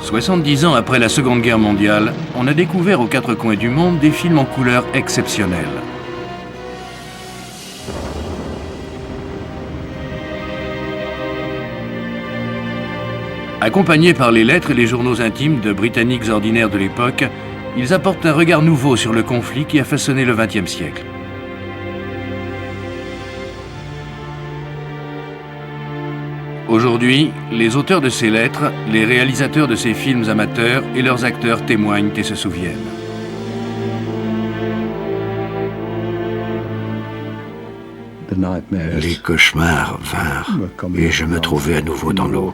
70 ans après la Seconde Guerre mondiale, on a découvert aux quatre coins du monde des films en couleur exceptionnels. Accompagnés par les lettres et les journaux intimes de Britanniques ordinaires de l'époque, ils apportent un regard nouveau sur le conflit qui a façonné le XXe siècle. Aujourd'hui, les auteurs de ces lettres, les réalisateurs de ces films amateurs et leurs acteurs témoignent et se souviennent. Les cauchemars vinrent et je me trouvais à nouveau dans l'eau,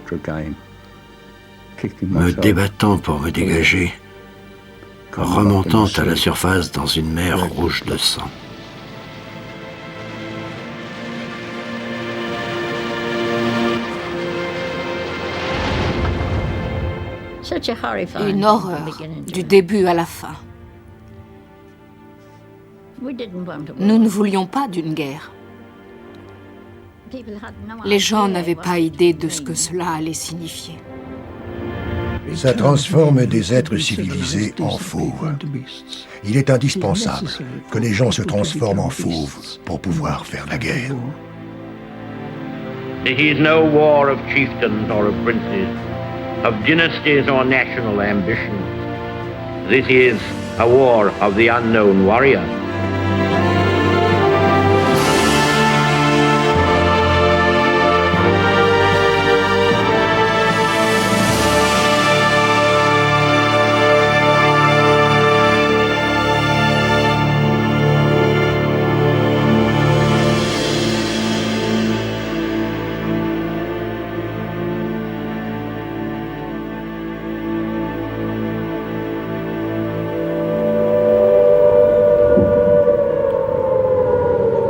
me débattant pour me dégager, remontant à la surface dans une mer rouge de sang. Une horreur, du début à la fin. Nous ne voulions pas d'une guerre. Les gens n'avaient pas idée de ce que cela allait signifier. Ça transforme des êtres civilisés en fauves. Il est indispensable que les gens se transforment en fauves pour pouvoir faire la guerre. This is no war of chieftains or of princes, of dynasties or national ambition. This is a war of the unknown warrior.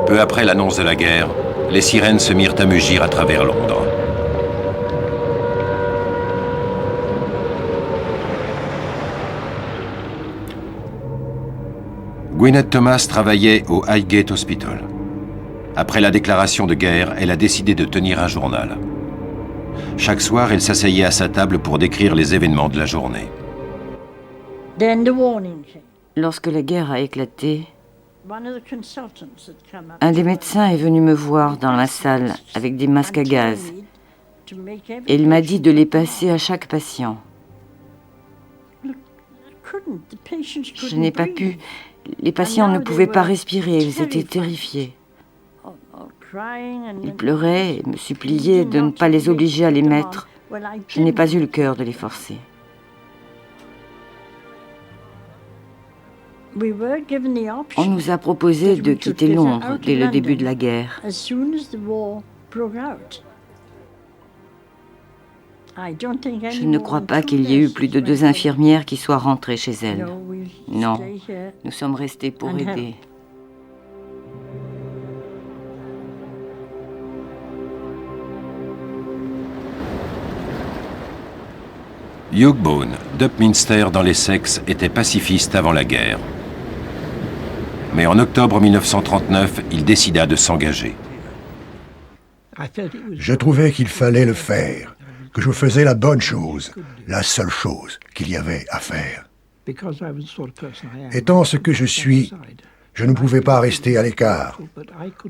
Peu après l'annonce de la guerre, les sirènes se mirent à mugir à travers Londres. Gwyneth Thomas travaillait au Highgate Hospital. Après la déclaration de guerre, elle a décidé de tenir un journal. Chaque soir, elle s'asseyait à sa table pour décrire les événements de la journée. Lorsque la guerre a éclaté, un des médecins est venu me voir dans la salle avec des masques à gaz et il m'a dit de les passer à chaque patient. Je n'ai pas pu. Les patients ne pouvaient pas respirer, ils étaient terrifiés. Ils pleuraient et me suppliaient de ne pas les obliger à les mettre. Je n'ai pas eu le cœur de les forcer. On nous a proposé de quitter Londres dès le début de la guerre. Je ne crois pas qu'il y ait eu plus de 2 infirmières qui soient rentrées chez elles. Non, nous sommes restés pour aider. Hugh Boone, d'Upminster dans l'Essex, était pacifiste avant la guerre. Mais en octobre 1939, il décida de s'engager. Je trouvais qu'il fallait le faire, que je faisais la bonne chose, la seule chose qu'il y avait à faire. Étant ce que je suis, je ne pouvais pas rester à l'écart.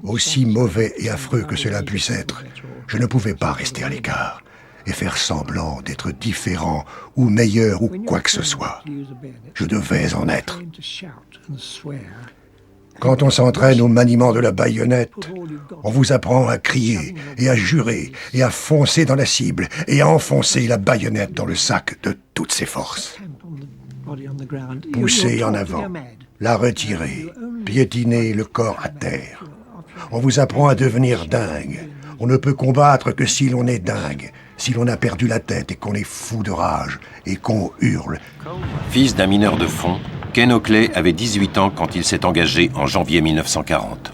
Aussi mauvais et affreux que cela puisse être, je ne pouvais pas rester à l'écart et faire semblant d'être différent ou meilleur ou quoi que ce soit. Je devais en être. Quand on s'entraîne au maniement de la baïonnette, on vous apprend à crier et à jurer et à foncer dans la cible et à enfoncer la baïonnette dans le sac de toutes ses forces. Pousser en avant, la retirer, piétiner le corps à terre. On vous apprend à devenir dingue. On ne peut combattre que si l'on est dingue, si l'on a perdu la tête et qu'on est fou de rage et qu'on hurle. Fils d'un mineur de fond, Ken Oakley avait 18 ans quand il s'est engagé en janvier 1940.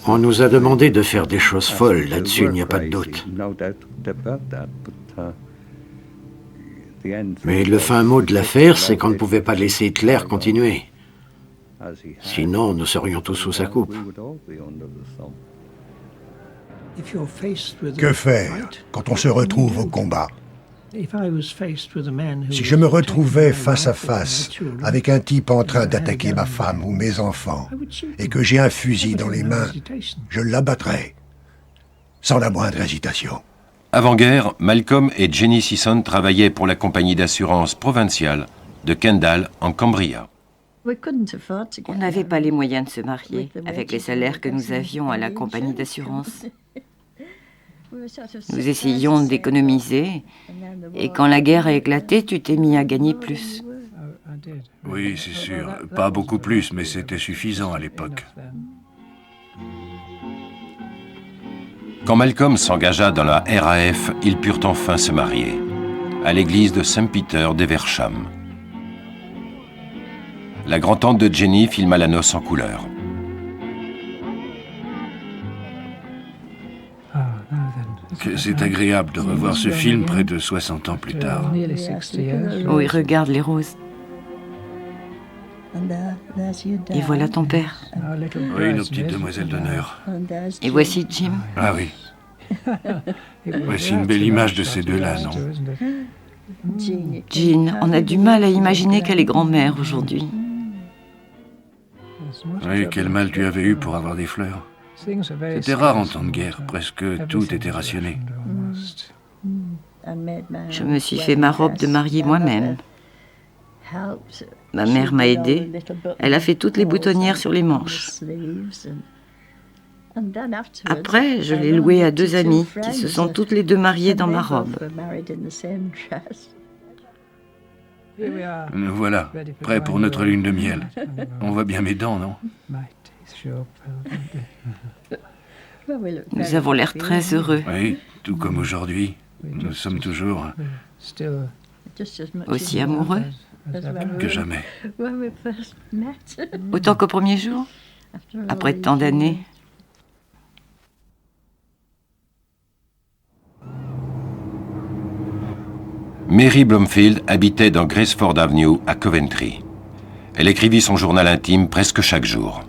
On nous a demandé de faire des choses folles, là-dessus il n'y a pas de doute. Mais le fin mot de l'affaire, c'est qu'on ne pouvait pas laisser Hitler continuer. Sinon, nous serions tous sous sa coupe. Que faire quand on se retrouve au combat? Si je me retrouvais face à face avec un type en train d'attaquer ma femme ou mes enfants et que j'ai un fusil dans les mains, je l'abattrais, sans la moindre hésitation. Avant-guerre, Malcolm et Jenny Sisson travaillaient pour la compagnie d'assurance provinciale de Kendall, en Cambria. On n'avait pas les moyens de se marier avec les salaires que nous avions à la compagnie d'assurance. Nous essayions d'économiser, et quand la guerre a éclaté, tu t'es mis à gagner plus. Oui, c'est sûr. Pas beaucoup plus, mais c'était suffisant à l'époque. Quand Malcolm s'engagea dans la RAF, ils purent enfin se marier, à l'église de Saint-Peter d'Eversham. La grand-tante de Jenny filma la noce en couleur. Que c'est agréable de revoir ce film près de 60 ans plus tard. Oui, regarde les roses. Et voilà ton père. Oui, nos petites demoiselles d'honneur. Et voici Jim. Ah oui. Voici une belle image de ces deux-là, non? Jean, on a du mal à imaginer qu'elle est grand-mère aujourd'hui. Oui, quel mal tu avais eu pour avoir des fleurs. C'était rare en temps de guerre, presque tout était rationné. Je me suis fait ma robe de mariée moi-même. Ma mère m'a aidée. Elle a fait toutes les boutonnières sur les manches. Après, je l'ai louée à 2 amies qui se sont toutes les 2 mariées dans ma robe. Nous voilà, prêts pour notre lune de miel. On voit bien mes dents, non? Nous avons l'air très heureux. Oui, tout comme aujourd'hui. Nous sommes toujours Aussi amoureux. que jamais. Autant qu'au premier jour. Après tant d'années. Mary Blomfield habitait dans Graceford Avenue à Coventry. Elle écrivit son journal intime presque chaque jour.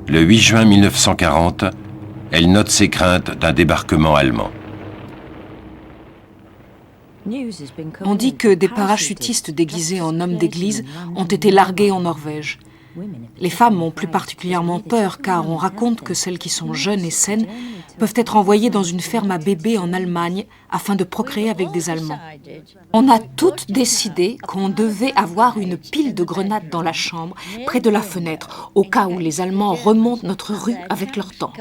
Le 8 juin 1940, elle note ses craintes d'un débarquement allemand. On dit que des parachutistes déguisés en hommes d'église ont été largués en Norvège. Les femmes ont plus particulièrement peur car on raconte que celles qui sont jeunes et saines peuvent être envoyées dans une ferme à bébés en Allemagne afin de procréer avec des Allemands. On a toutes décidé qu'on devait avoir une pile de grenades dans la chambre, près de la fenêtre, au cas où les Allemands remontent notre rue avec leurs tanks.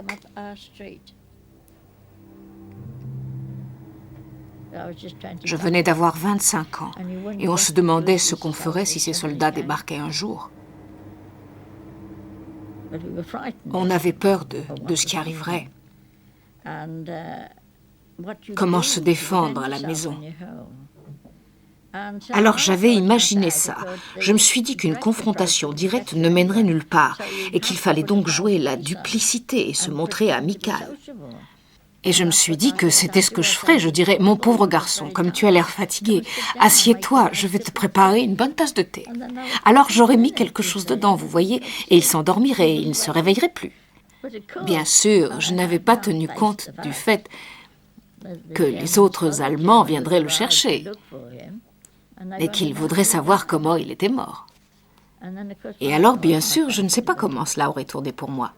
Je venais d'avoir 25 ans et on se demandait ce qu'on ferait si ces soldats débarquaient un jour. On avait peur de ce qui arriverait. Comment se défendre à la maison? Alors j'avais imaginé ça. Je me suis dit qu'une confrontation directe ne mènerait nulle part et qu'il fallait donc jouer la duplicité et se montrer amical. Et je me suis dit que c'était ce que je ferais. Je dirais, mon pauvre garçon, comme tu as l'air fatigué, assieds-toi, je vais te préparer une bonne tasse de thé. Alors j'aurais mis quelque chose dedans, vous voyez, et il s'endormirait, il ne se réveillerait plus. Bien sûr, je n'avais pas tenu compte du fait que les autres Allemands viendraient le chercher et qu'ils voudraient savoir comment il était mort. Et alors, bien sûr, je ne sais pas comment cela aurait tourné pour moi.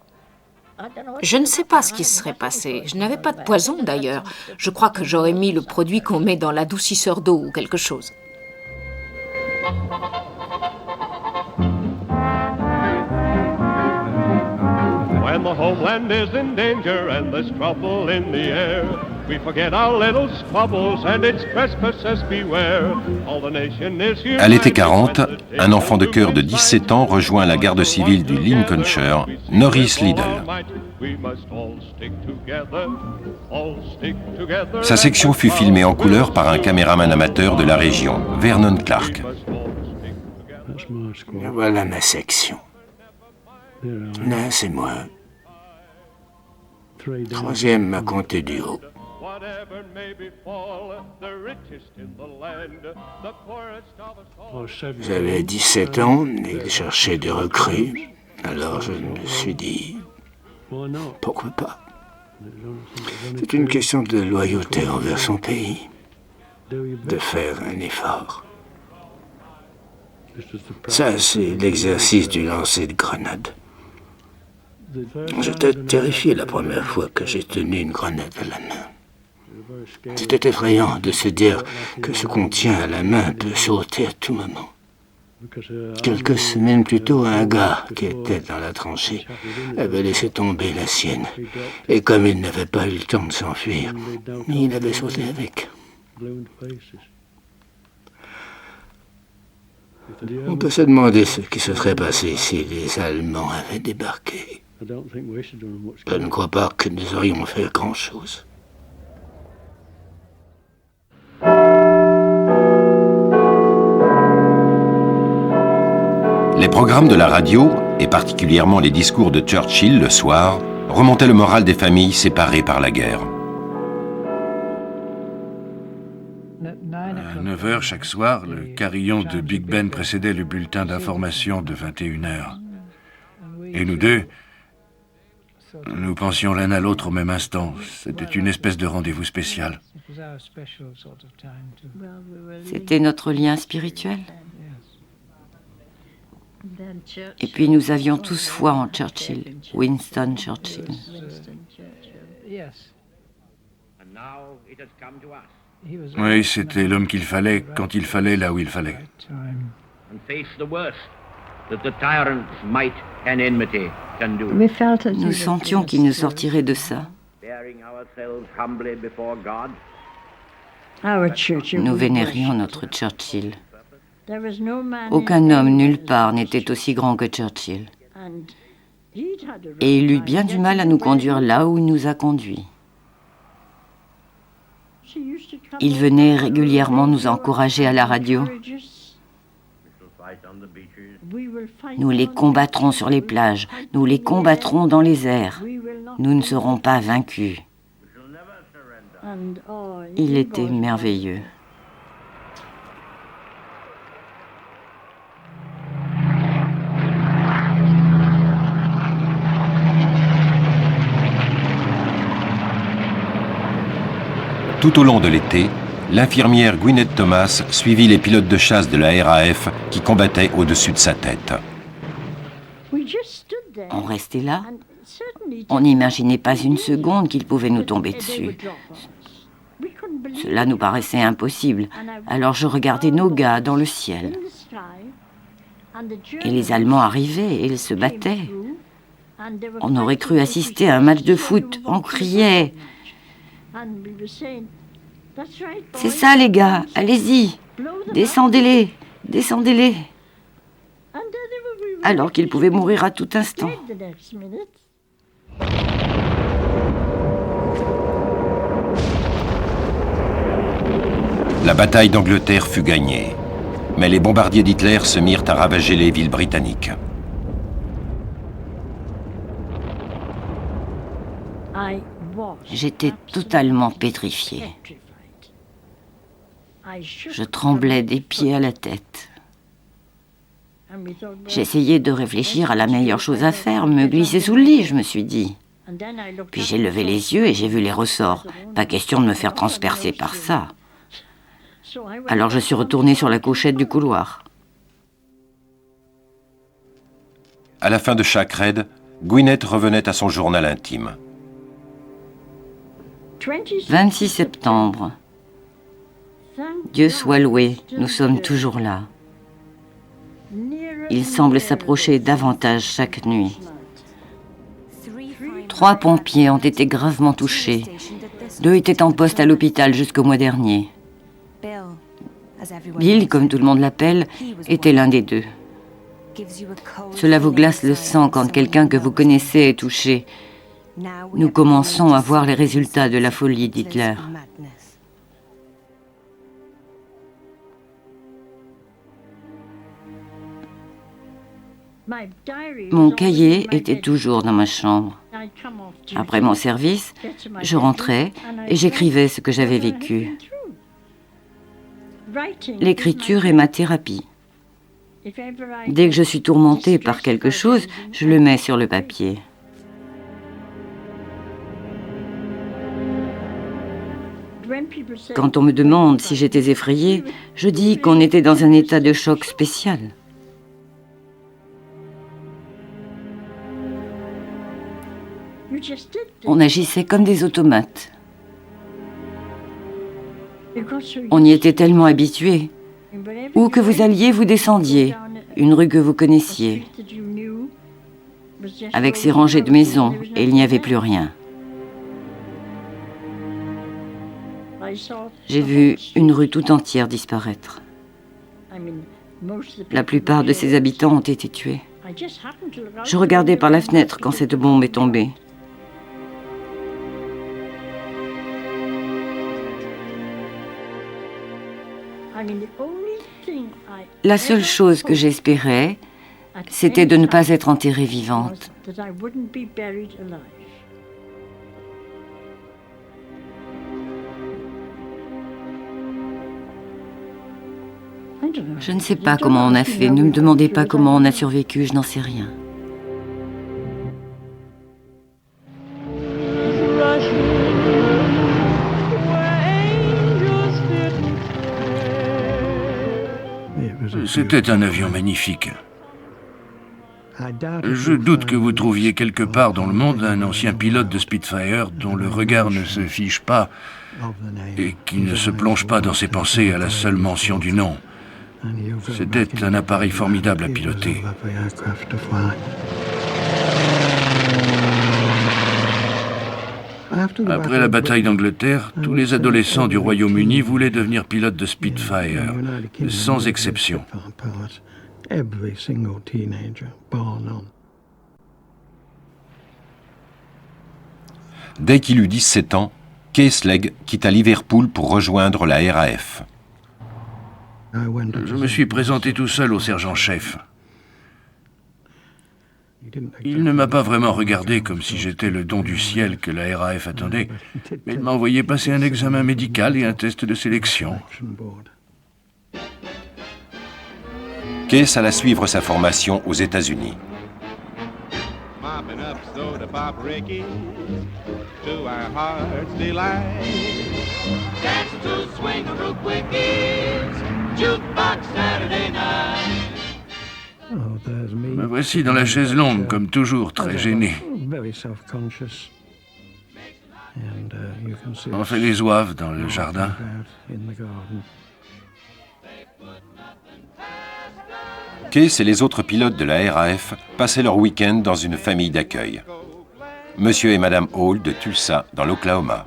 Je ne sais pas ce qui se serait passé. Je n'avais pas de poison, d'ailleurs. Je crois que j'aurais mis le produit qu'on met dans l'adoucisseur d'eau ou quelque chose. When the homeland is in danger and there's trouble in the air, we forget our little squabbles and it's Christmas beware. All the nation is here. À l'été 40, un enfant de chœur de 17 ans rejoint la garde civile du Lincolnshire, Norris Liddell. Sa section fut filmée en couleur par un caméraman amateur de la région, Vernon Clark. Voilà ma section. Là, c'est moi. 3e m'a compté du haut. J'avais 17 ans et il cherchait des recrues. Alors je me suis dit, pourquoi pas? C'est une question de loyauté envers son pays. de faire un effort. Ça, c'est l'exercice du lancer de grenade. J'étais terrifié la première fois que j'ai tenu une grenade à la main. C'était effrayant de se dire que ce qu'on tient à la main peut sauter à tout moment. Quelques semaines plus tôt, un gars qui était dans la tranchée avait laissé tomber la sienne. Et comme il n'avait pas eu le temps de s'enfuir, il avait sauté avec. On peut se demander ce qui se serait passé si les Allemands avaient débarqué. Je ne crois pas que nous aurions fait grand-chose. Les programmes de la radio, et particulièrement les discours de Churchill le soir, remontaient le moral des familles séparées par la guerre. À 9h chaque soir, le carillon de Big Ben précédait le bulletin d'information de 21h. Et nous deux, nous pensions l'un à l'autre au même instant. C'était une espèce de rendez-vous spécial. C'était notre lien spirituel. Et puis nous avions tous foi en Churchill, Winston Churchill. Oui, c'était l'homme qu'il fallait, quand il fallait, là où il fallait. Nous sentions qu'il nous sortirait de ça. Nous vénérions notre Churchill. Aucun homme nulle part n'était aussi grand que Churchill. Et il eut bien du mal à nous conduire là où il nous a conduits. Il venait régulièrement nous encourager à la radio. Nous les combattrons sur les plages, nous les combattrons dans les airs. Nous ne serons pas vaincus. Il était merveilleux. Tout au long de l'été, l'infirmière Gwyneth Thomas suivit les pilotes de chasse de la RAF qui combattaient au-dessus de sa tête. On restait là. On n'imaginait pas une seconde qu'il pouvait nous tomber dessus. Cela nous paraissait impossible. Alors je regardais nos gars dans le ciel. Et les Allemands arrivaient et ils se battaient. On aurait cru assister à un match de foot. On criait. C'est ça les gars, allez-y, descendez-les, descendez-les. Alors qu'ils pouvaient mourir à tout instant. La bataille d'Angleterre fut gagnée, mais les bombardiers d'Hitler se mirent à ravager les villes britanniques. J'étais totalement pétrifiée. Je tremblais des pieds à la tête. J'essayais de réfléchir à la meilleure chose à faire, me glisser sous le lit, je me suis dit. Puis j'ai levé les yeux et j'ai vu les ressorts. Pas question de me faire transpercer par ça. Alors je suis retournée sur la couchette du couloir. À la fin de chaque raid, Gwyneth revenait à son journal intime. 26 septembre. Dieu soit loué, nous sommes toujours là. Il semble s'approcher davantage chaque nuit. 3 pompiers ont été gravement touchés. 2 étaient en poste à l'hôpital jusqu'au mois dernier. Bill, comme tout le monde l'appelle, était l'un des 2. Cela vous glace le sang quand quelqu'un que vous connaissez est touché. Nous commençons à voir les résultats de la folie d'Hitler. Mon cahier était toujours dans ma chambre. Après mon service, je rentrais et j'écrivais ce que j'avais vécu. L'écriture est ma thérapie. Dès que je suis tourmentée par quelque chose, je le mets sur le papier. Quand on me demande si j'étais effrayée, je dis qu'on était dans un état de choc spécial. On agissait comme des automates. On y était tellement habitués. Où que vous alliez, vous descendiez, une rue que vous connaissiez, avec ses rangées de maisons, et il n'y avait plus rien. J'ai vu une rue tout entière disparaître. La plupart de ses habitants ont été tués. Je regardais par la fenêtre quand cette bombe est tombée. La seule chose que j'espérais, c'était de ne pas être enterrée vivante. Je ne sais pas comment on a fait, ne me demandez pas comment on a survécu, je n'en sais rien. C'était un avion magnifique. Je doute que vous trouviez quelque part dans le monde un ancien pilote de Spitfire dont le regard ne se fiche pas et qui ne se plonge pas dans ses pensées à la seule mention du nom. C'était un appareil formidable à piloter. Après la bataille d'Angleterre, tous les adolescents du Royaume-Uni voulaient devenir pilotes de Spitfire, sans exception. Dès qu'il eut 17 ans, Kees Legg quitta Liverpool pour rejoindre la RAF. Je me suis présenté tout seul au sergent-chef. Il ne m'a pas vraiment regardé comme si j'étais le don du ciel que la RAF attendait, mais il m'a envoyé passer un examen médical et un test de sélection. Kees alla suivre sa formation aux États-Unis. Me voici dans la chaise longue, comme toujours, très gêné. On fait les zouaves dans le jardin. Kees et les autres pilotes de la RAF passaient leur week-end dans une famille d'accueil. Monsieur et Madame Hall de Tulsa, dans l'Oklahoma.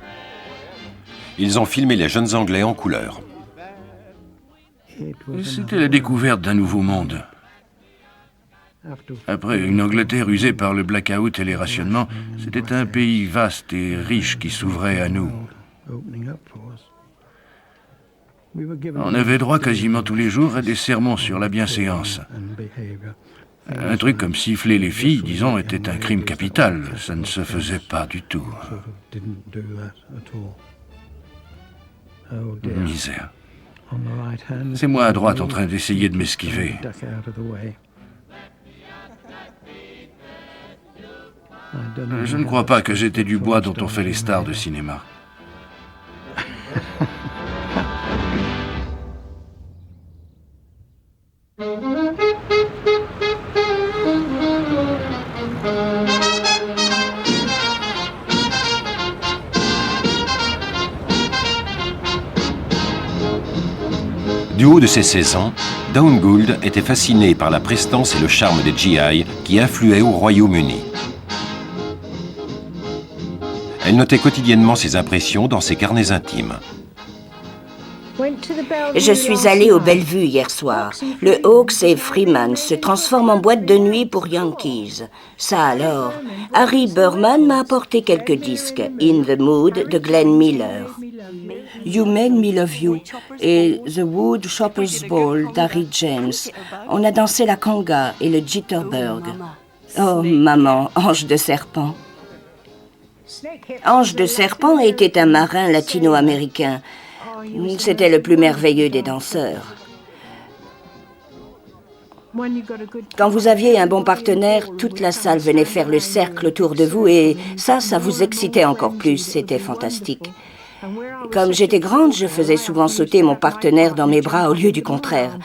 Ils ont filmé les jeunes Anglais en couleur. C'était la découverte d'un nouveau monde. Après une Angleterre usée par le blackout et les rationnements, c'était un pays vaste et riche qui s'ouvrait à nous. On avait droit quasiment tous les jours à des sermons sur la bienséance. Un truc comme siffler les filles, disons, était un crime capital. Ça ne se faisait pas du tout. Misère. C'est moi à droite en train d'essayer de m'esquiver. Je ne crois pas que j'étais du bois dont on fait les stars de cinéma. Du haut de ses 16 ans, Dawn Gould était fascinée par la prestance et le charme des GI qui affluaient au Royaume-Uni. Elle notait quotidiennement ses impressions dans ses carnets intimes. Je suis allée au Bellevue hier soir. Le Hawks et Freeman se transforment en boîte de nuit pour Yankees. Ça alors. Harry Burman m'a apporté quelques disques. In the Mood de Glenn Miller. You Made Me Love You et The Wood Shopper's Ball d'Harry James. On a dansé la conga et le jitterbug. Oh, maman, Ange de Serpent. Ange de Serpent était un marin latino-américain. C'était le plus merveilleux des danseurs. Quand vous aviez un bon partenaire, toute la salle venait faire le cercle autour de vous et ça vous excitait encore plus. C'était fantastique. Comme j'étais grande, je faisais souvent sauter mon partenaire dans mes bras au lieu du contraire.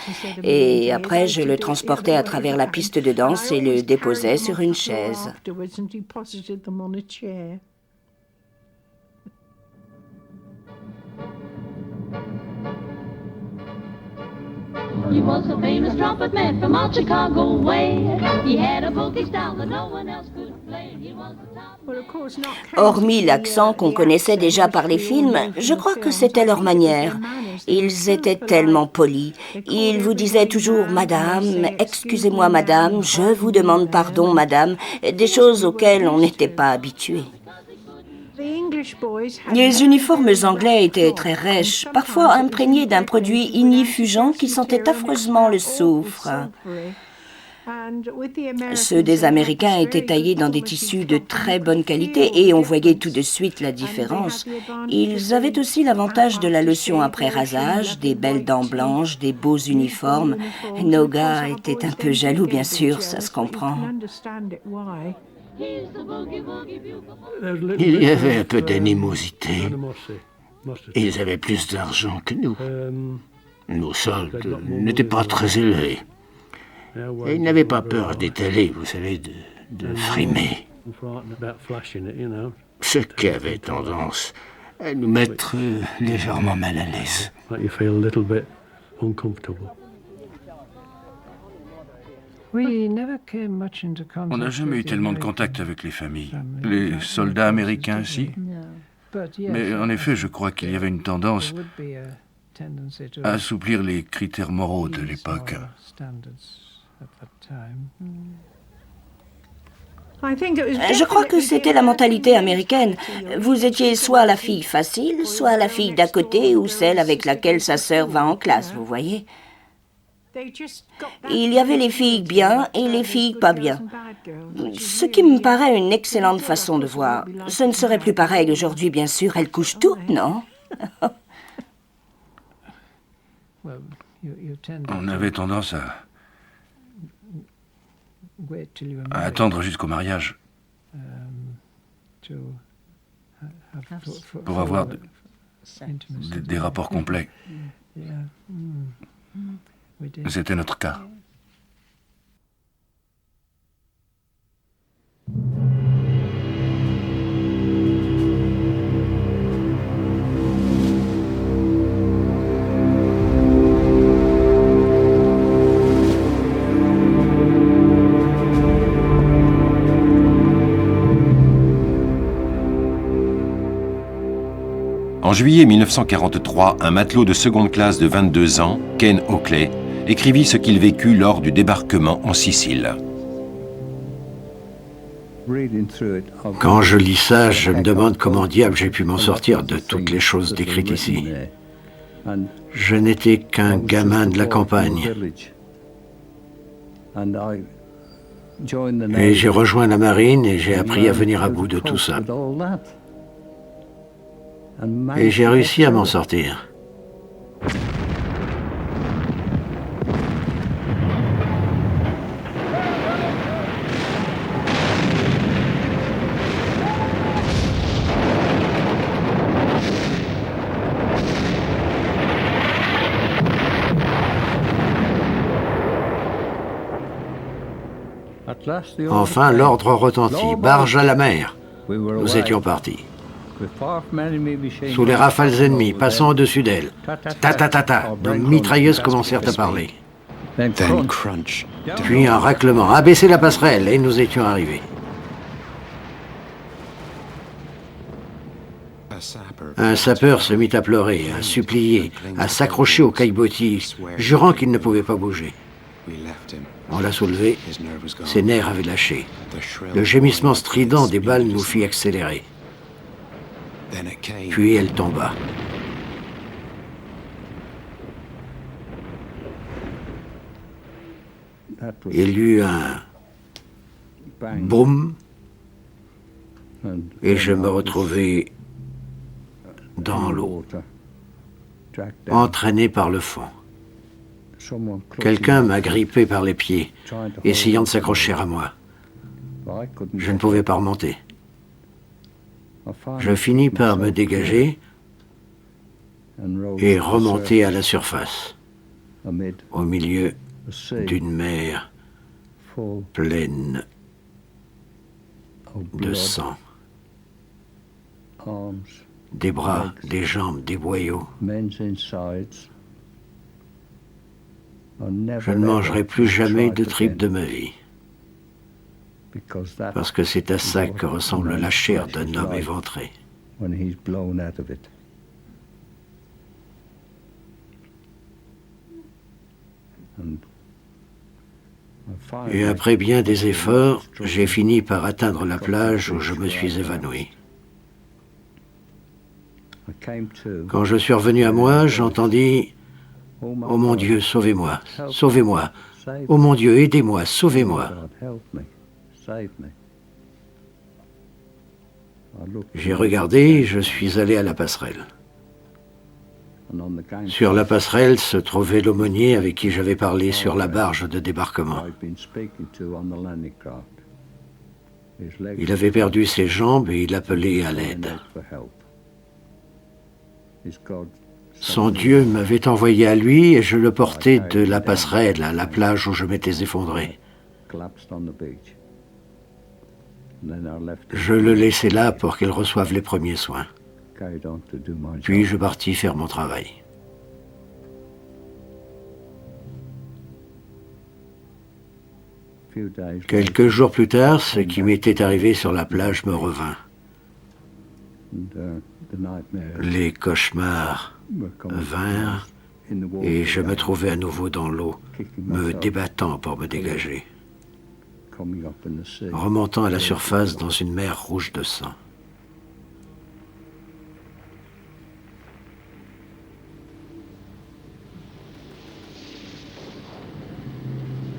Et après, je le transportais à travers la piste de danse et le déposais sur une chaise. He was a famous trumpet man from out Chicago way. He had a boogie style that no one else could play. He was the top. Hormis l'accent qu'on connaissait déjà par les films, je crois que c'était leur manière. Ils étaient tellement polis. Ils vous disaient toujours « Madame, excusez-moi madame, je vous demande pardon madame », des choses auxquelles on n'était pas habitué. Les uniformes anglais étaient très rêches, parfois imprégnés d'un produit ignifugeant qui sentait affreusement le soufre. Ceux des Américains étaient taillés dans des tissus de très bonne qualité et on voyait tout de suite la différence. Ils avaient aussi l'avantage de la lotion après rasage, des belles dents blanches, des beaux uniformes. Nos gars étaient un peu jaloux, bien sûr, ça se comprend. Il y avait un peu d'animosité. Ils avaient plus d'argent que nous. Nos soldes n'étaient pas très élevés. Et ils n'avaient pas peur d'étaler, vous savez, de frimer. Ce qui avait tendance à nous mettre légèrement mal à l'aise. On n'a jamais eu tellement de contact avec les familles. Les soldats américains, si. Mais en effet, je crois qu'il y avait une tendance à assouplir les critères moraux de l'époque. Je crois que c'était la mentalité américaine. Vous étiez soit la fille facile, soit la fille d'à côté ou celle avec laquelle sa sœur va en classe, vous voyez. Il y avait les filles bien et les filles pas bien. Ce qui me paraît une excellente façon de voir. Ce ne serait plus pareil aujourd'hui, bien sûr. Elles couchent toutes, non? On avait tendance à attendre jusqu'au mariage pour avoir des rapports complets. C'était notre cas. En juillet 1943, un matelot de seconde classe de 22 ans, Ken Oakley, écrivit ce qu'il vécut lors du débarquement en Sicile. Quand je lis ça, je me demande comment diable j'ai pu m'en sortir de toutes les choses décrites ici. Je n'étais qu'un gamin de la campagne. Et j'ai rejoint la marine et j'ai appris à venir à bout de tout ça. Et j'ai réussi à m'en sortir. Enfin, l'ordre retentit. Barge à la mer. Nous étions partis. Sous les rafales ennemies, passant au-dessus d'elles. Ta-ta-ta-ta, nos mitrailleuses commencèrent à parler. Puis un raclement. Abaisser la passerelle, et nous étions arrivés. Un sapeur se mit à pleurer, à supplier, à s'accrocher au caillebotis, jurant qu'il ne pouvait pas bouger. On l'a soulevé, ses nerfs avaient lâché. Le gémissement strident des balles nous fit accélérer. Puis elle tomba. Il y eut un boum, et je me retrouvai dans l'eau, entraîné par le fond. Quelqu'un m'a grippé par les pieds, essayant de s'accrocher à moi. Je ne pouvais pas remonter. Je finis par me dégager et remonter à la surface, au milieu d'une mer pleine de sang. Des bras, des jambes, des boyaux. Je ne mangerai plus jamais de tripes de ma vie, parce que c'est à ça que ressemble la chair d'un homme éventré. Et après bien des efforts, j'ai fini par atteindre la plage où je me suis évanoui. Quand je suis revenu à moi, j'entendis « Oh mon Dieu, sauvez-moi, sauvez-moi. Oh mon Dieu, aidez-moi, sauvez-moi. » J'ai regardé, je suis allé à la passerelle. Sur la passerelle se trouvait l'aumônier avec qui j'avais parlé sur la barge de débarquement. Il avait perdu ses jambes et il appelait à l'aide. Son Dieu m'avait envoyé à lui et je le portais de la passerelle à la plage où je m'étais effondré. Je le laissai là pour qu'il reçoive les premiers soins. Puis je partis faire mon travail. Quelques jours plus tard, ce qui m'était arrivé sur la plage me revint. Les cauchemars vinrent et je me trouvais à nouveau dans l'eau, me débattant pour me dégager, remontant à la surface dans une mer rouge de sang.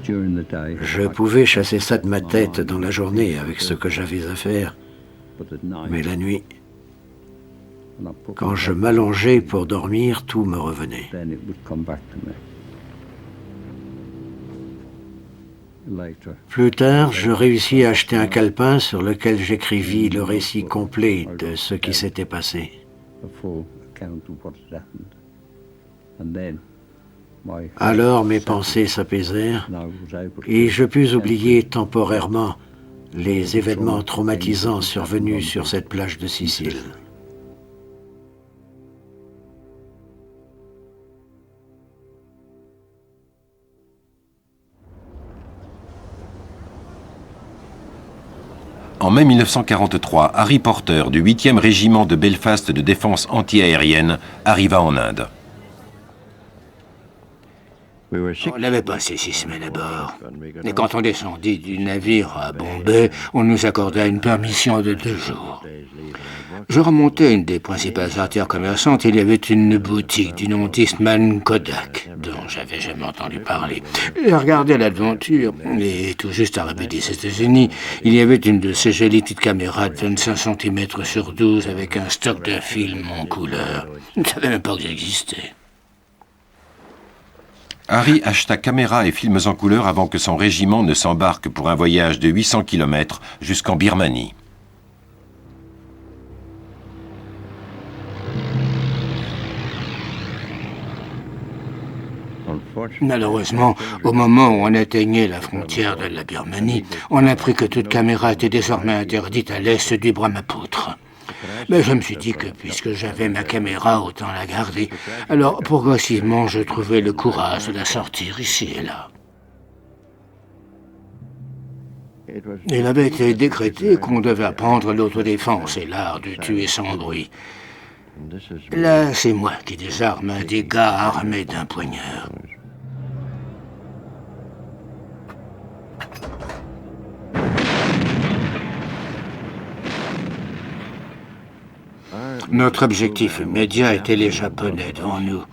Je pouvais chasser ça de ma tête dans la journée avec ce que j'avais à faire, mais la nuit, quand je m'allongeais pour dormir, tout me revenait. Plus tard, je réussis à acheter un calepin sur lequel j'écrivis le récit complet de ce qui s'était passé. Alors mes pensées s'apaisèrent et je pus oublier temporairement les événements traumatisants survenus sur cette plage de Sicile. En mai 1943, Harry Porter, du 8e régiment de Belfast de défense antiaérienne, arriva en Inde. On avait passé 6 semaines à bord. Et quand on descendit du navire à Bombay, on nous accorda une permission de 2 jours. Je remontais une des principales artères commerçantes. Il y avait une boutique du nom d'Eastman Kodak, dont j'avais jamais entendu parler. J'ai regardé l'aventure, et tout juste arrivé des États-Unis, il y avait une de ces jolies petites caméras de 25 cm sur 12 avec un stock de films en couleur. Je ne savais même pas que j'existais. Harry acheta caméras et films en couleur avant que son régiment ne s'embarque pour un voyage de 800 km jusqu'en Birmanie. Malheureusement, au moment où on atteignait la frontière de la Birmanie, on apprit que toute caméra était désormais interdite à l'est du Brahmapoutre. Mais je me suis dit que puisque j'avais ma caméra, autant la garder. Alors, progressivement, je trouvais le courage de la sortir ici et là. Il avait été décrété qu'on devait apprendre l'autodéfense et l'art de tuer sans bruit. Là, c'est moi qui désarme un des gars armés d'un poignard. Notre objectif immédiat était les Japonais devant nous.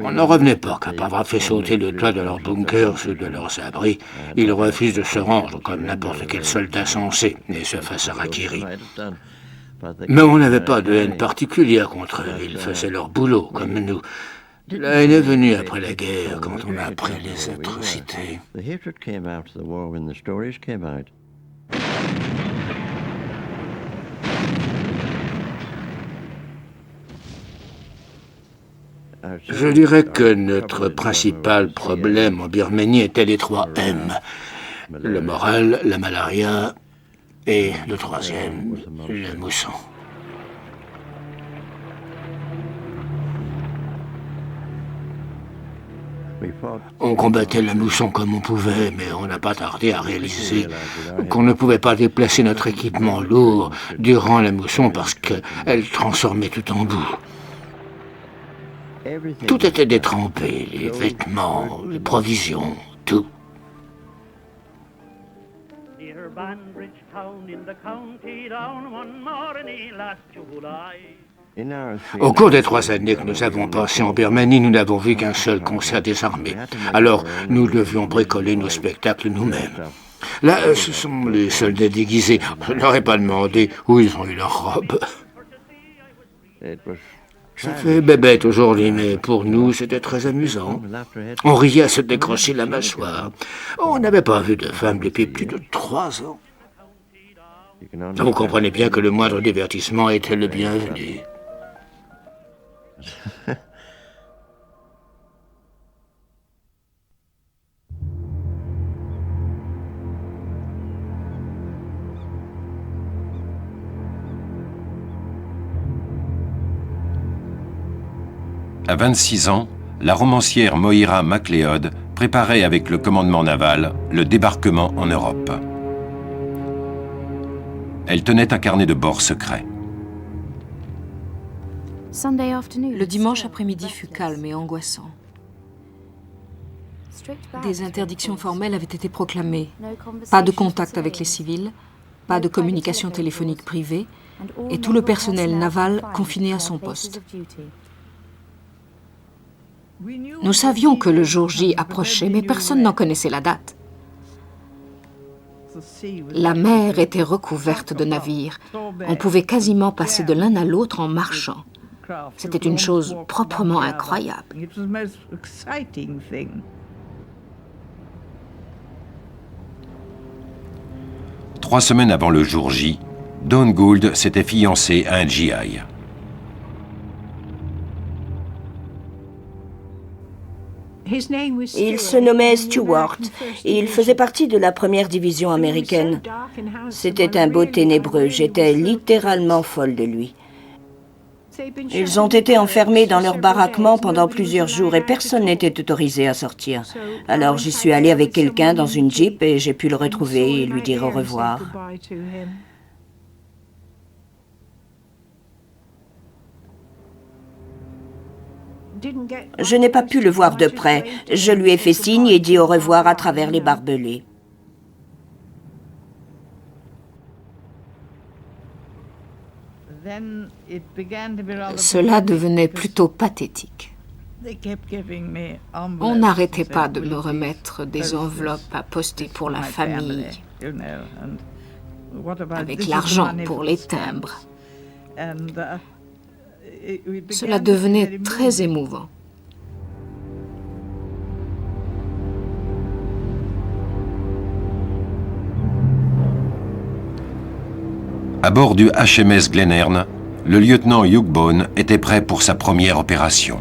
On n'en revenait pas qu'après avoir fait sauter le toit de leurs bunkers ou de leurs abris, ils refusent de se rendre comme n'importe quel soldat sensé et se fassent harakiri. Mais on n'avait pas de haine particulière contre eux, ils faisaient leur boulot comme nous. La haine est venue après la guerre, quand on a appris les atrocités. Je dirais que notre principal problème en Birmanie était les 3 M. Le moral, la malaria et le 3e, le mousson. On combattait la mousson comme on pouvait, mais on n'a pas tardé à réaliser qu'on ne pouvait pas déplacer notre équipement lourd durant la mousson parce qu'elle transformait tout en boue. Tout était détrempé, les vêtements, les provisions, tout. Au cours des 3 années que nous avons passées en Birmanie, nous n'avons vu qu'un seul concert des armées. Alors, nous devions bricoler nos spectacles nous-mêmes. Là, ce sont les soldats déguisés. Je ne leur ai pas demandé où ils ont eu leur robe. Ça fait bébête aujourd'hui, mais pour nous, c'était très amusant. On riait à se décrocher la mâchoire. On n'avait pas vu de femme depuis plus de 3 ans. Vous comprenez bien que le moindre divertissement était le bienvenu. À 26 ans, la romancière Moira MacLeod préparait avec le commandement naval le débarquement en Europe. Elle tenait un carnet de bord secret. Le dimanche après-midi fut calme et angoissant. Des interdictions formelles avaient été proclamées. Pas de contact avec les civils, pas de communication téléphonique privée, et tout le personnel naval confiné à son poste. Nous savions que le jour J approchait, mais personne n'en connaissait la date. La mer était recouverte de navires. On pouvait quasiment passer de l'un à l'autre en marchant. C'était une chose proprement incroyable. 3 semaines avant le jour J, Don Gould s'était fiancé à un GI. Il se nommait Stewart et il faisait partie de la première division américaine. C'était un beau ténébreux, j'étais littéralement folle de lui. Ils ont été enfermés dans leur baraquement pendant plusieurs jours et personne n'était autorisé à sortir. Alors j'y suis allée avec quelqu'un dans une Jeep et j'ai pu le retrouver et lui dire au revoir. Je n'ai pas pu le voir de près. Je lui ai fait signe et dit au revoir à travers les barbelés. Cela devenait plutôt pathétique. On n'arrêtait pas de me remettre des enveloppes à poster pour la famille, avec l'argent pour les timbres. Cela devenait très émouvant. À bord du HMS Glenern, le lieutenant Hugh Bone était prêt pour sa première opération.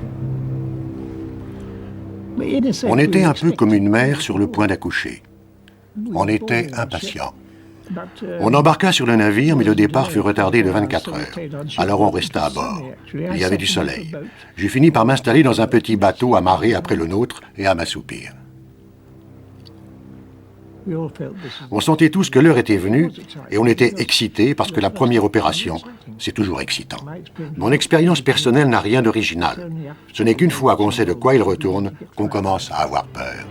On était un peu comme une mère sur le point d'accoucher. On était impatients. On embarqua sur le navire, mais le départ fut retardé de 24 heures. Alors on resta à bord. Il y avait du soleil. J'ai fini par m'installer dans un petit bateau amarré après le nôtre et à m'assoupir. On sentait tous que l'heure était venue et on était excités parce que la première opération, c'est toujours excitant. Mon expérience personnelle n'a rien d'original. Ce n'est qu'une fois qu'on sait de quoi il retourne qu'on commence à avoir peur.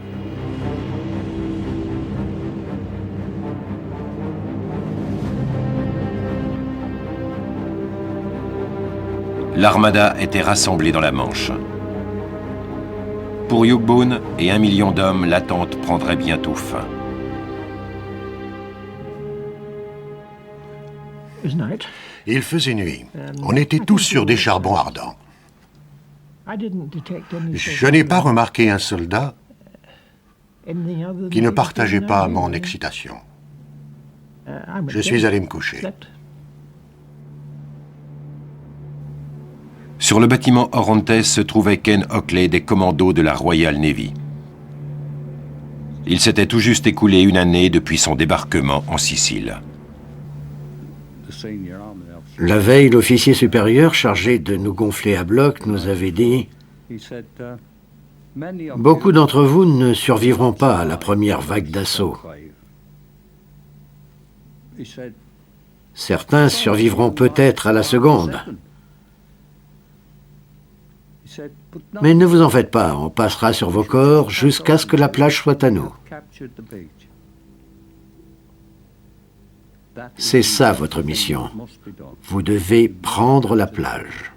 L'armada était rassemblée dans la Manche. Pour Hugh Bone et 1 million d'hommes, l'attente prendrait bientôt fin. Il faisait nuit. On était tous sur des charbons ardents. Je n'ai pas remarqué un soldat qui ne partageait pas mon excitation. Je suis allé me coucher. Sur le bâtiment Orontes se trouvait Ken Hockley des commandos de la Royal Navy. Il s'était tout juste écoulé une année depuis son débarquement en Sicile. La veille, l'officier supérieur chargé de nous gonfler à bloc nous avait dit « Beaucoup d'entre vous ne survivront pas à la première vague d'assaut. Certains survivront peut-être à la seconde. Mais ne vous en faites pas, on passera sur vos corps jusqu'à ce que la plage soit à nous. C'est ça votre mission. Vous devez prendre la plage. »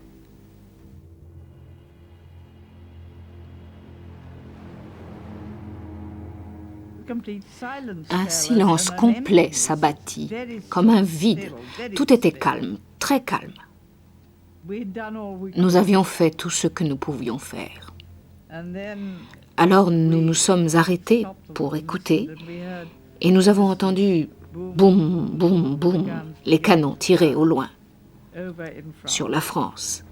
Un silence complet s'abattit, comme un vide. Tout était calme, très calme. Nous avions fait tout ce que nous pouvions faire. Alors nous nous sommes arrêtés pour écouter et nous avons entendu boum, boum, boum, les canons tirés au loin, sur la France.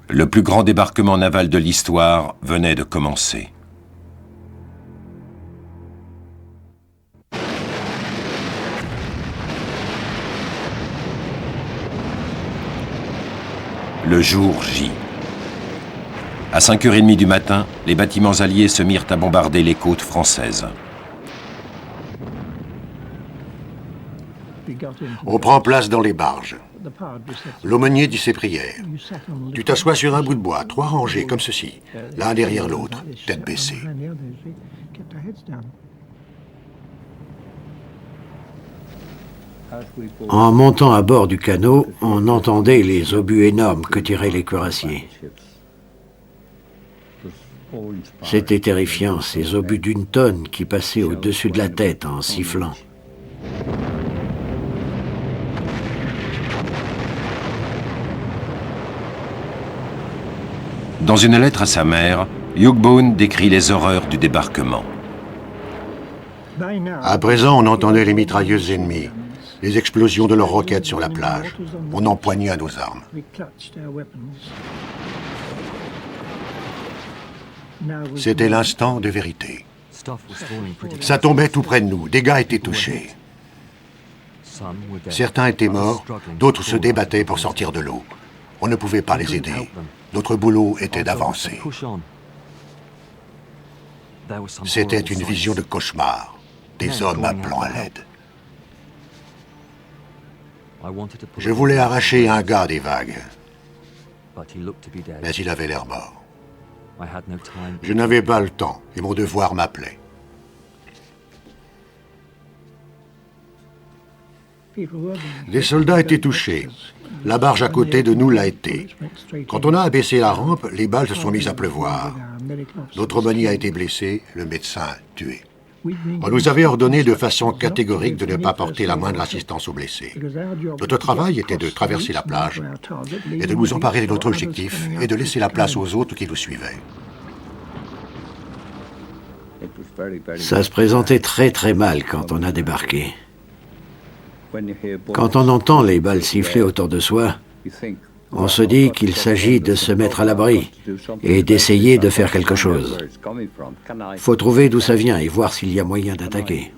Le plus grand débarquement naval de l'histoire venait de commencer. Le jour J. À 5h30 du matin, les bâtiments alliés se mirent à bombarder les côtes françaises. On prend place dans les barges. L'aumônier dit ses prières. Tu t'assois sur un bout de bois, 3 rangées comme ceci, l'un derrière l'autre, tête baissée. En montant à bord du canot, on entendait les obus énormes que tiraient les cuirassiers. C'était terrifiant, ces obus d'1 tonne qui passaient au-dessus de la tête en sifflant. Dans une lettre à sa mère, Hugh Boone décrit les horreurs du débarquement. À présent, on entendait les mitrailleuses ennemies, les explosions de leurs roquettes sur la plage. On empoignait à nos armes. C'était l'instant de vérité. Ça tombait tout près de nous, des gars étaient touchés. Certains étaient morts, d'autres se débattaient pour sortir de l'eau. On ne pouvait pas les aider. Notre boulot était d'avancer. C'était une vision de cauchemar, des hommes appelant à l'aide. Je voulais arracher un gars des vagues, mais il avait l'air mort. Je n'avais pas le temps et mon devoir m'appelait. Les soldats étaient touchés. La barge à côté de nous l'a été. Quand on a abaissé la rampe, les balles se sont mises à pleuvoir. Notre aumônier a été blessé, le médecin tué. On nous avait ordonné de façon catégorique de ne pas porter la moindre assistance aux blessés. Notre travail était de traverser la plage et de nous emparer de notre objectif et de laisser la place aux autres qui nous suivaient. Ça se présentait très très mal quand on a débarqué. Quand on entend les balles siffler autour de soi, on se dit qu'il s'agit de se mettre à l'abri et d'essayer de faire quelque chose. Faut trouver d'où ça vient et voir s'il y a moyen d'attaquer.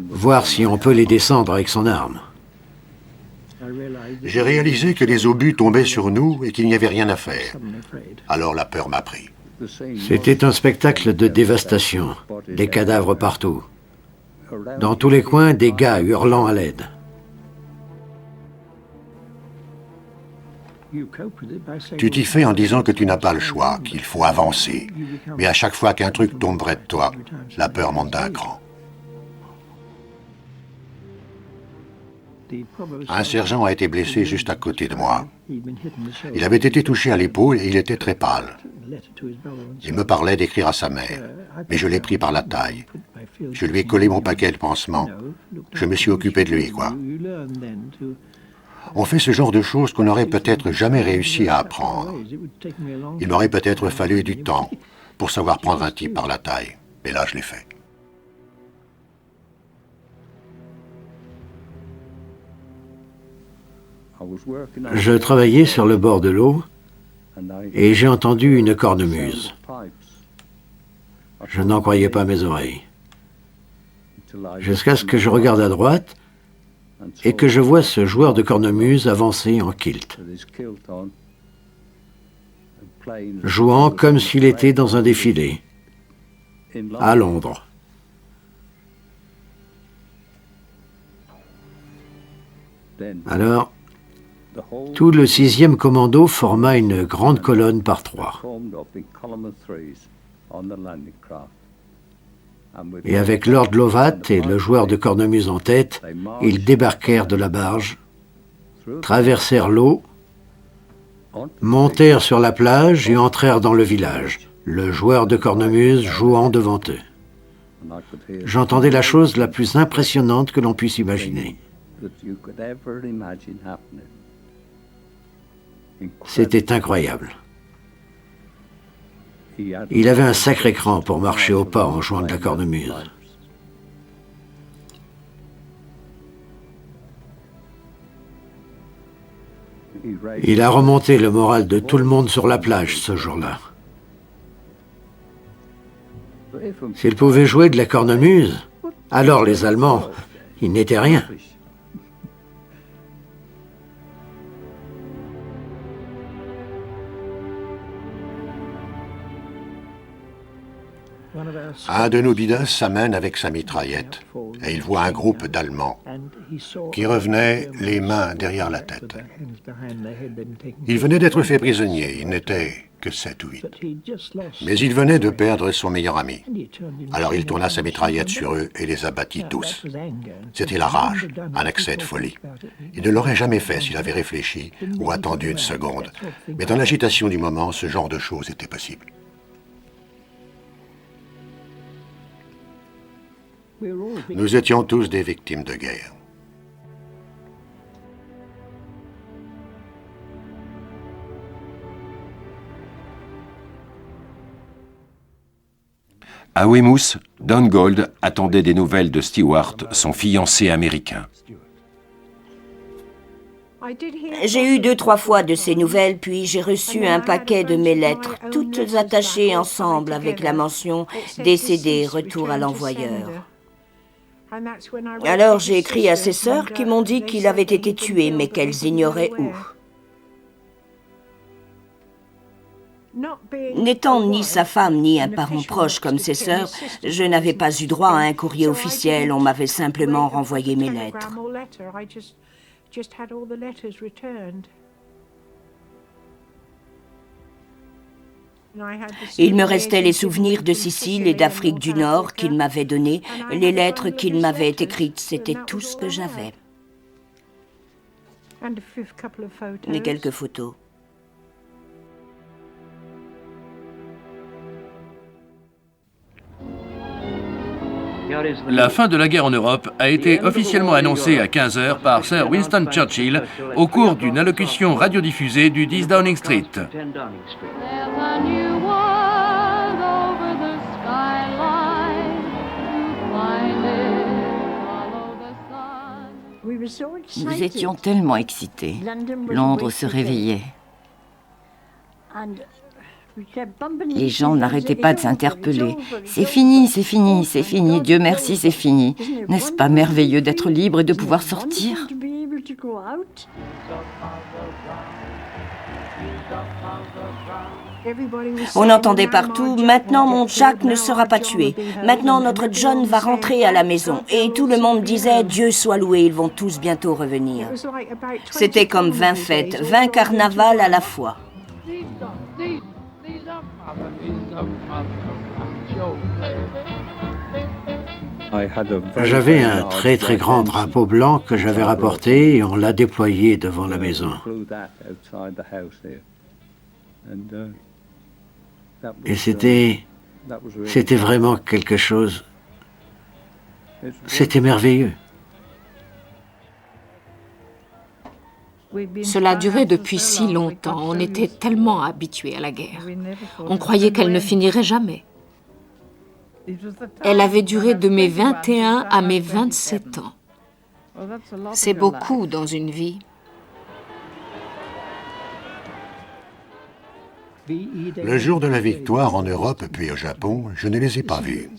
Voir si on peut les descendre avec son arme. J'ai réalisé que les obus tombaient sur nous et qu'il n'y avait rien à faire. Alors la peur m'a pris. C'était un spectacle de dévastation, des cadavres partout. Dans tous les coins, des gars hurlant à l'aide. Tu t'y fais en disant que tu n'as pas le choix, qu'il faut avancer. Mais à chaque fois qu'un truc tombe près de toi, la peur monte d'un cran. Un sergent a été blessé juste à côté de moi. Il avait été touché à l'épaule et il était très pâle. Il me parlait d'écrire à sa mère, mais je l'ai pris par la taille. Je lui ai collé mon paquet de pansements. Je me suis occupé de lui, quoi. On fait ce genre de choses qu'on n'aurait peut-être jamais réussi à apprendre. Il m'aurait peut-être fallu du temps pour savoir prendre un type par la taille. Mais là, je l'ai fait. Je travaillais sur le bord de l'eau et j'ai entendu une cornemuse. Je n'en croyais pas mes oreilles. Jusqu'à ce que je regarde à droite et que je vois ce joueur de cornemuse avancer en kilt, jouant comme s'il était dans un défilé, à Londres. Alors, tout le 6e commando forma une grande colonne par 3. Et avec Lord Lovat et le joueur de cornemuse en tête, ils débarquèrent de la barge, traversèrent l'eau, montèrent sur la plage et entrèrent dans le village, le joueur de cornemuse jouant devant eux. J'entendais la chose la plus impressionnante que l'on puisse imaginer. C'était incroyable. Il avait un sacré cran pour marcher au pas en jouant de la cornemuse. Il a remonté le moral de tout le monde sur la plage ce jour-là. S'il pouvait jouer de la cornemuse, alors les Allemands, ils n'étaient rien. Un de nos bidas s'amène avec sa mitraillette et il voit un groupe d'Allemands qui revenaient les mains derrière la tête. Ils venaient d'être faits prisonniers, ils n'étaient que 7 ou 8. Mais il venait de perdre son meilleur ami. Alors il tourna sa mitraillette sur eux et les abattit tous. C'était la rage, un excès de folie. Il ne l'aurait jamais fait s'il avait réfléchi ou attendu une seconde. Mais dans l'agitation du moment, ce genre de choses était possible. Nous étions tous des victimes de guerre. À Weymouth, Don Gold attendait des nouvelles de Stewart, son fiancé américain. J'ai eu 2-3 fois de ces nouvelles, puis j'ai reçu un paquet de mes lettres, toutes attachées ensemble avec la mention « Décédé, retour à l'envoyeur ». Alors j'ai écrit à ses sœurs qui m'ont dit qu'il avait été tué, mais qu'elles ignoraient où. N'étant ni sa femme ni un parent proche comme ses sœurs, je n'avais pas eu droit à un courrier officiel, on m'avait simplement renvoyé mes lettres. Il me restait les souvenirs de Sicile et d'Afrique du Nord qu'il m'avait donnés, les lettres qu'il m'avait écrites, c'était tout ce que j'avais. Et quelques photos. La fin de la guerre en Europe a été officiellement annoncée à 15h par Sir Winston Churchill au cours d'une allocution radiodiffusée du 10 Downing Street. Nous étions tellement excités. Londres se réveillait. Les gens n'arrêtaient pas de s'interpeller. C'est fini, c'est fini, c'est fini. Dieu merci, c'est fini. N'est-ce pas merveilleux d'être libre et de pouvoir sortir ? On entendait partout « Maintenant, mon Jack ne sera pas tué. Maintenant, notre John va rentrer à la maison. » Et tout le monde disait « Dieu soit loué, ils vont tous bientôt revenir. » C'était comme 20 fêtes, 20 carnavals à la fois. J'avais un très très grand drapeau blanc que j'avais rapporté et on l'a déployé devant la maison. Et c'était vraiment quelque chose. C'était merveilleux. Cela durait depuis si longtemps, on était tellement habitués à la guerre. On croyait qu'elle ne finirait jamais. Elle avait duré de mes 21 à mes 27 ans. C'est beaucoup dans une vie. Le jour de la victoire en Europe puis au Japon, je ne les ai pas vus.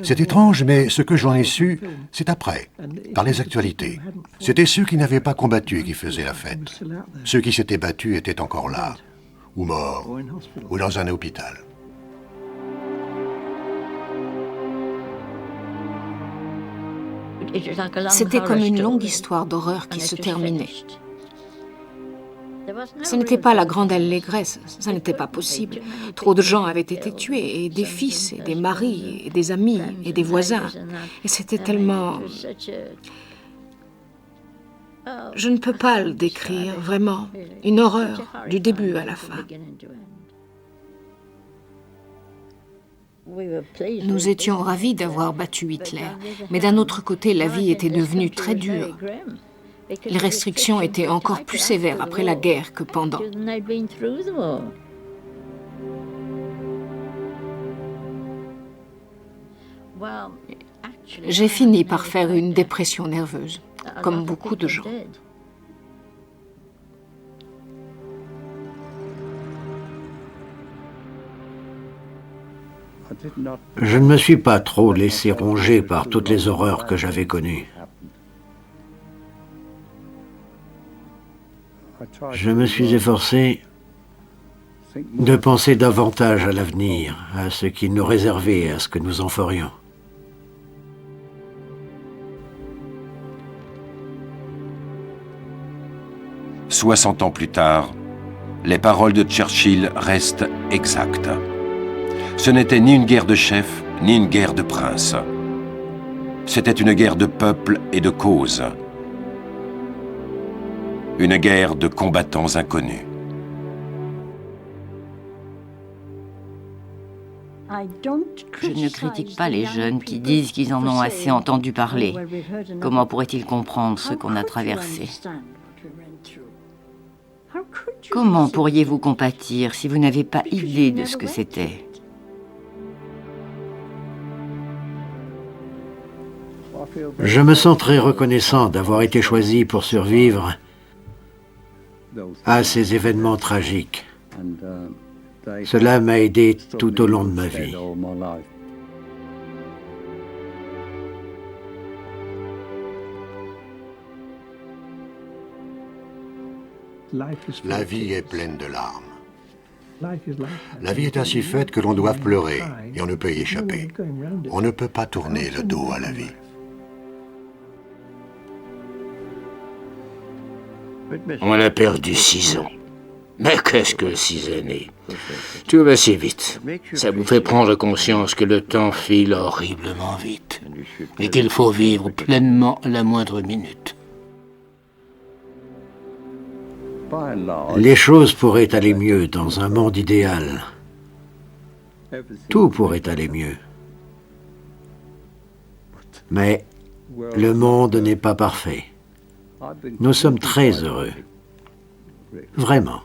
C'est étrange, mais ce que j'en ai su, c'est après, par les actualités. C'était ceux qui n'avaient pas combattu qui faisaient la fête. Ceux qui s'étaient battus étaient encore là, ou morts, ou dans un hôpital. C'était comme une longue histoire d'horreur qui se terminait. Ce n'était pas la grande allégresse, ça n'était pas possible. Trop de gens avaient été tués, et des fils, et des maris, et des amis, et des voisins. Et c'était tellement... Je ne peux pas le décrire, vraiment. Une horreur, du début à la fin. Nous étions ravis d'avoir battu Hitler, mais d'un autre côté, la vie était devenue très dure. Les restrictions étaient encore plus sévères après la guerre que pendant. J'ai fini par faire une dépression nerveuse, comme beaucoup de gens. Je ne me suis pas trop laissé ronger par toutes les horreurs que j'avais connues. Je me suis efforcé de penser davantage à l'avenir, à ce qu'il nous réservait et à ce que nous en ferions. « 60 ans plus tard, les paroles de Churchill restent exactes. Ce n'était ni une guerre de chefs, ni une guerre de princes. C'était une guerre de peuple et de cause. Une guerre de combattants inconnus. Je ne critique pas les jeunes qui disent qu'ils en ont assez entendu parler. Comment pourraient-ils comprendre ce qu'on a traversé? Comment pourriez-vous compatir si vous n'avez pas idée de ce que c'était? Je me sens très reconnaissant d'avoir été choisi pour survivre à ces événements tragiques. Cela m'a aidé tout au long de ma vie. La vie est pleine de larmes. La vie est ainsi faite que l'on doit pleurer et on ne peut y échapper. On ne peut pas tourner le dos à la vie. On a perdu 6 ans. Mais qu'est-ce que 6 années? Tout va si vite. Ça vous fait prendre conscience que le temps file horriblement vite et qu'il faut vivre pleinement la moindre minute. Les choses pourraient aller mieux dans un monde idéal. Tout pourrait aller mieux. Mais le monde n'est pas parfait. Nous sommes très heureux. Vraiment.